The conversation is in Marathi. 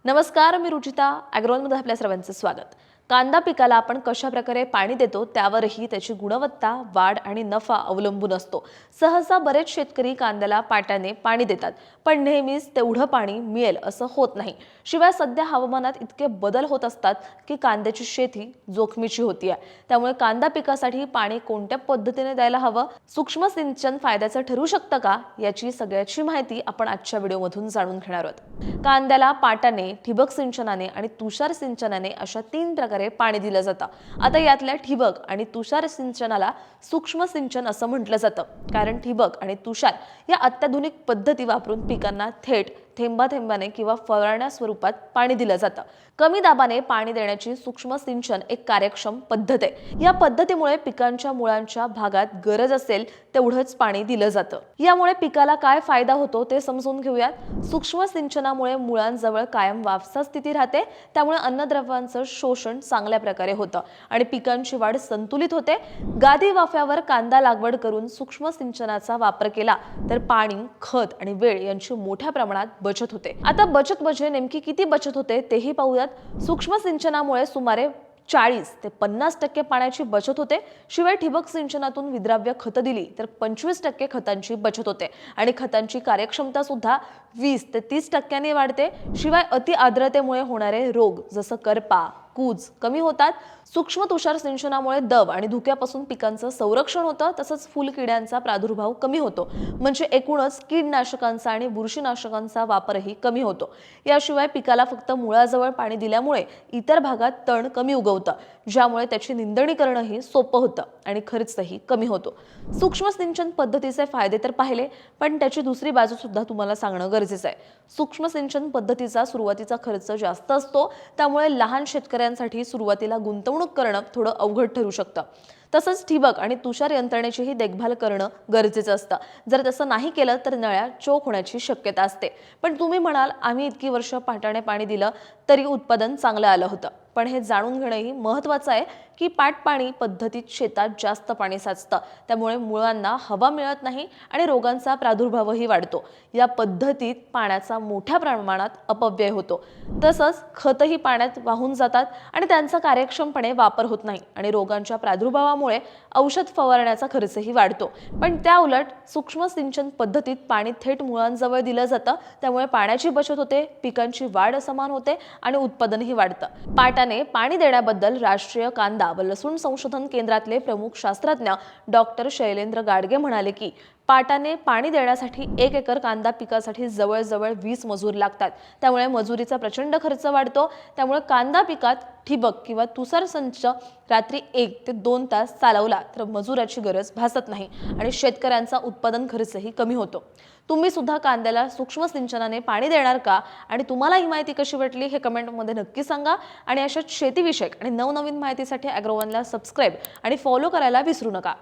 नमस्कार, मी रुचिता. ॲग्रोनमध्ये आपल्या सर्वांचं स्वागत. कांदा पिकाला आपण कशा प्रकारे पाणी देतो त्यावरही त्याची गुणवत्ता, वाढ आणि नफा अवलंबून असतो. सहसा बरेच शेतकरी कांद्याला पाटाने पाणी देतात, पण नेहमीच तेवढं पाणी मिळेल असं होत नाही. शिवाय सध्या हवामानात इतके बदल होत असतात की कांद्याची शेती जोखमीची होतीये. त्यामुळे कांदा पिकासाठी पाणी कोणत्या पद्धतीने द्यायला हवं, सूक्ष्म सिंचन फायद्याचं ठरू शकतं का, याची सगळ्याची माहिती आपण आजच्या व्हिडिओमधून जाणून घेणार आहोत. कांद्याला पाटाने, ठिबक सिंचनाने आणि तुषार सिंचनाने अशा 3 प्रकारे पाणी दिलं जातं. आता यातल्या ठिबक आणि तुषार सिंचनाला सूक्ष्म सिंचन असं म्हटलं जातं, कारण ठिबक आणि तुषार या अत्याधुनिक पद्धती वापरून पिकांना थेट थेंबाथेंबाने किंवा फवारण्या स्वरूपात पाणी दिलं जातं. कमी दाबाने पाणी देण्याची सूक्ष्म सिंचन एक कार्यक्षम पद्धत आहे. या पद्धतीमुळे पिकांच्या मुळांच्या भागात गरज असेल तेवढंच पाणी दिलं जातं. यामुळे पिकाला काय फायदा होतो ते समजून घेऊयात. सूक्ष्म सिंचनामुळे मुळांजवळ कायम वाफसा स्थिती राहते, त्यामुळे अन्नद्रव्यांचं शोषण चांगल्या प्रकारे होतं आणि पिकांची वाढ संतुलित होते. गादी वाफ्यावर कांदा लागवड करून सूक्ष्म सिंचनाचा वापर केला तर पाणी, खत आणि वेळ यांची मोठ्या प्रमाणात बचत होते. आता बचत म्हणजे नेमकी किती बचत होते तेही पाहूयात. सूक्ष्म सिंचनामुळे सुमारे 40 ते 50% पाण्याची बचत होते. शिवाय ठिबक सिंचनातून विद्राव्य खत दिली तर 25% खतांची बचत होते आणि खतांची कार्यक्षमता सुद्धा 20 ते 30% वाढते. शिवाय अति आर्द्रतेमुळे होणारे रोग जसं करपा, कूज कमी होतात. सूक्ष्म तुषार सिंचनामुळे दव आणि धुक्यापासून पिकांचं संरक्षण होतं, तसंच फुलकिड्यांचा प्रादुर्भाव कमी होतो. म्हणजे एकूणच कीडनाशकांचा आणि बुरशीनाशकांचा वापरही कमी होतो. याशिवाय पिकाला फक्त मुळाजवळ पाणी दिल्यामुळे इतर भागात तण कमी उगवतं, ज्यामुळे त्याची निंदणी करणंही सोपं होतं आणि खर्चही कमी होतो. सूक्ष्म सिंचन पद्धतीचे फायदे तर पाहिले, पण त्याची दुसरी बाजू सुद्धा तुम्हाला सांगणं गरजेचं आहे. सूक्ष्म सिंचन पद्धतीचा सुरुवातीचा खर्च जास्त असतो, त्यामुळे लहान शेतकऱ्यांसाठी सुरुवातीला गुंतवणूक करणं थोडं अवघड ठरू शकतं. तसंच ठिबक आणि तुषार यंत्रणेचीही देखभाल करणं गरजेचं असतं. जर तसं नाही केलं तर नळ्या चोक होण्याची शक्यता असते. पण तुम्ही म्हणाल, आम्ही इतकी वर्ष पाटाने पाणी दिलं तरी उत्पादन चांगलं आलं होतं. पण हे जाणून घेणंही महत्त्वाचं आहे की पाटपाणी पद्धतीत शेतात जास्त पाणी साचतं, त्यामुळे मुळांना हवा मिळत नाही आणि रोगांचा प्रादुर्भावही वाढतो. या पद्धतीत पाण्याचा मोठ्या प्रमाणात अपव्यय होतो. तसंच खतही पाण्यात वाहून जातात आणि त्यांचा कार्यक्षमपणे वापर होत नाही आणि रोगांच्या प्रादुर्भावामुळे औषध फवारण्याचा खर्चही वाढतो. पण त्या उलट सूक्ष्म सिंचन पद्धतीत पाणी थेट मुळांजवळ दिलं जातं, त्यामुळे पाण्याची बचत होते, पिकांची वाढ समान होते आणि उत्पादनही वाढतं. पाटाने पाणी देण्याबद्दल राष्ट्रीय कांदा व लसूण संशोधन केंद्रातले प्रमुख शास्त्रज्ञ डॉक्टर शैलेंद्र गाडगे म्हणाले की पाटाने पाणी देण्यासाठी 1 एकर कांदा पिकासाठी जवळजवळ 20 मजूर लागतात. त्यामुळे मजुरीचा प्रचंड खर्च वाढतो. त्यामुळे कांदा पिकात ठिबक किंवा तुषार संच रात्री 1 ते 2 तास चालवला तर मजुराची गरज भासत नाही आणि शेतकऱ्यांचा उत्पादन खर्चही कमी होतो. तुम्ही सुद्धा कांद्याला सूक्ष्म सिंचनाने पाणी देणार का? आणि तुम्हाला ही माहिती कशी वाटली हे कमेंटमध्ये नक्की सांगा. आणि अशाच शेतीविषयक आणि नवनवीन माहितीसाठी ॲग्रोवनला सबस्क्राईब आणि फॉलो करायला विसरू नका.